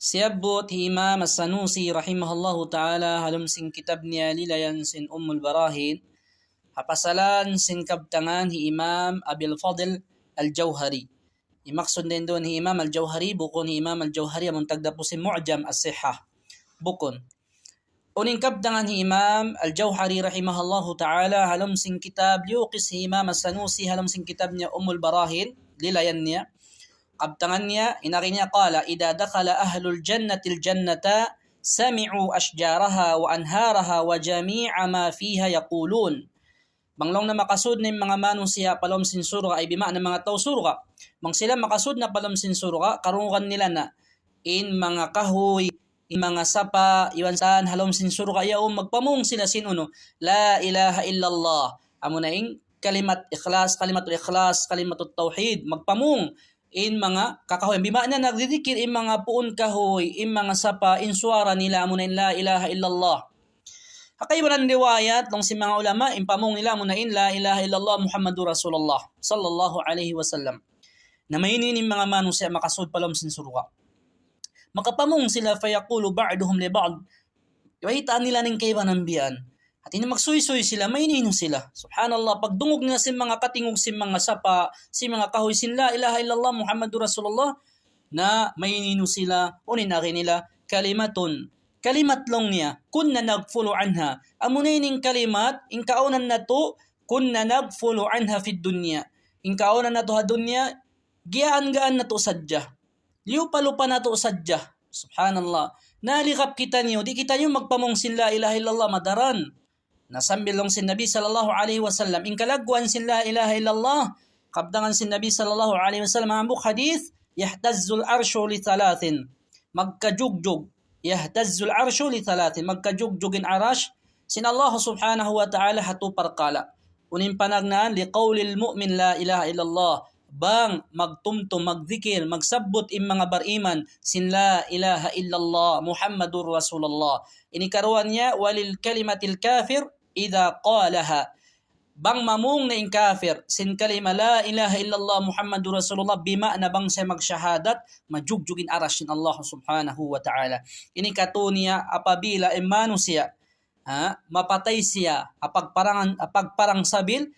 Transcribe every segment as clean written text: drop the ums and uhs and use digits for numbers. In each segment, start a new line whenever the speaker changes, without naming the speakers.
Siyabot Imam As-Sanusi rahimahullahu ta'ala halum sin kitab niya lilayan sin Ummul Barahin. Hapasalan sin kabtangan hi Imam Abil Fadl Al-Jawhari. Imaksud din doon hi Imam Al-Jawhari, bukon hi Imam Al-Jawhari among tagda po si Mu'jam As-Sihah. Bukon. Uning kabtangan hi Imam Al-Jawhari rahimahullahu ta'ala halum sin kitab liuqis hi Imam As-Sanusi halum sin kitab niya Ummul Barahin, lilayan niya. Kabtangan niya, inari niya qala, idha dakhala ahlul jannatil jannata, sami'u ashjaraha wa anharaha wa jami'a ma fiha yaqulun. Banglong na makasud ng mga manusia palom sin surga ay bima ng mga tao surga. Mang sila makasud na palom sin surga, karungan nila na in mga kahoy, in mga sapa, iwan saan halom sin surga, ayaw magpamung sila sinuno, la ilaha illallah. Amo na ing kalimat ikhlas, kalimatul ikhlas, kalimatul tauhid, magpamung in mga kakahoy. Bima na nagdidikir in mga puon kahoy, in mga sapa, in suara nila, amo na in la ilaha illallah. Hakayban ang riwayat ng si mga ulama, in pamung nila, amo na in la ilaha illallah Muhammadur Rasulullah sallallahu alaihi wasallam. Na mayinin in mga manusia makasud palom sin surga. Makapamung sila fayaqulu ba'duhum li ba'd. Iwahitaan nila ning kayban anbiyan. At ini magsuy-suy sila, mayinin sila. Subhanallah, pagdungog nila sin mga katingog, sin mga sapa, sin mga kahoy, sin la ilaha illallah Muhammadur Rasulullah, na mayinin sila, uninari nila, kalimatun. Kalimat lang niya, kunna nagfulu anha. Amunin kalimat, in kaunan na to, kunna nagfulu anha fid dunya. In kaunan na to ha dunya, giyaan-gaan na to sadya. Liupa-lupa na to sadya. Subhanallah. Nalikap kita niyo, di kita niyo magpamong sin la ilaha illallah madaran. Nasambilong sin Nabi sallallahu alaihi wasallam, in kalagwan sin la ilaha illallah, kabdangan sin Nabi sallallahu alaihi wasallam, ang hadith, yahtazzul arshu li thalathin. Magkajugjug. Yahtazzul arshu li thalathin. Magkajugjugin arash, sin Allah subhanahu wa ta'ala hatu parkala. Unin panagnaan, liqawlil mu'min la ilaha illallah. Bang magtumtum, magdikir, magsabbot in mga bariman, sin la ilaha illallah Muhammadur Rasulullah. Inikaruan niya, walil kalimatil kafir, idha qalaha. Bang mamung na in kafir, sin kalima la ilaha illallah Muhammadur Rasulullah, bima na bang siya magsyahadat, majugjugin arash sin Allah subhanahu wa ta'ala. Inikatu niya, apabila imanu siya, mapatay siya, apagparang sabil,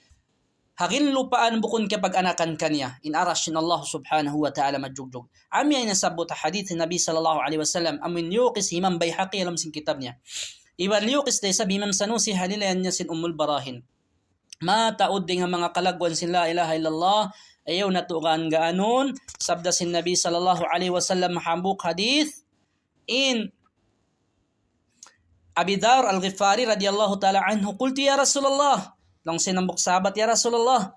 hagin lupaan bukon kapag anakan kanya, in arash sin Allah subhanahu wa ta'ala majugjug. Ami ay nasabot hadith ni Nabi sallallahu alaihi wasallam, amin liuqis Imam Bayhaqi alam sin kitab niya. Iwan liuqis day sabi Imam Sanusi halilayan niya sin Ummul Barahin. Mataod ding ang mga kalagwan sin la ilaha illallah, ayaw natugaan gaanon, sabda sin Nabi sallallahu alaihi wasallam mahambuk hadith, in Abi Dharr Al-Ghifari radiyallahu ta'ala anhu, qultu ya Rasulullah, lang sinambok sahabat, ya Rasulullah,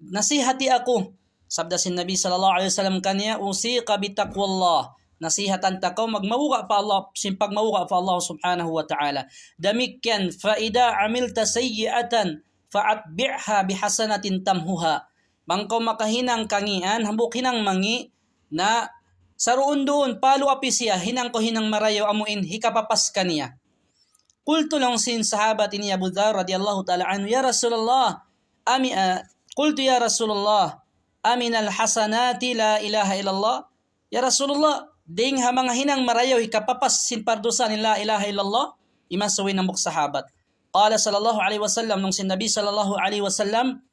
nasihati ako. Sabda sin Nabi sallallahu alaihi wasallam kanya, usiqa bitaqwallah. Nasihatan takaw magmawuga pa Allah, simpag mawuga pa Allah subhanahu wa ta'ala. Damikyan, faida amilta sayyi'atan, fa'atbi'ha bihasanatin tamhuha. Bangkaw makahinang kangian, hambuk hinang mangi, na saruon doon, palo api siya, hinang ko hinang marayaw amuin, hikapapas kaniya. Qultu lang sin sahabat ini Abu Dharr radiyallahu ta'ala anhu, ya Rasulullah, qultu ya Rasulullah, amin al-hasanati la ilaha illallah. Ya Rasulullah, ding ha mga hinang marayaw hikapapas sin pardusa ni la ilaha illallah, imasuwin ng sahabat. Qala sallallahu alaihi wasallam, nung sin Nabi sallallahu alaihi wasallam,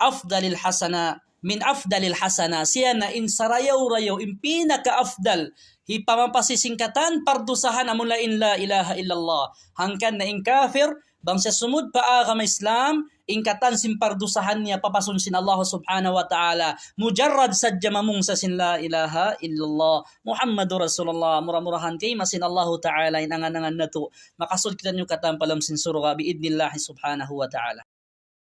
afdalil hasana, min afdalil hasana, siya na in sarayaw-rayaw, in pinaka-afdal, hipamapasisingkatan, pardusahan amula in la ilaha illallah. Hangkan na in kafir, bang siya sumud pa agama Islam, ingkatan sin pardusahan niya papasun sin Allah subhanahu wa ta'ala. Mujarrad sadya mamung sa sin la ilaha illallah Muhammadur Rasulullah. Murah-murahan kay masin Allah ta'ala inangan-angan na to. Makasud kita nyo katampalam sin surga biidnillahi subhanahu wa ta'ala.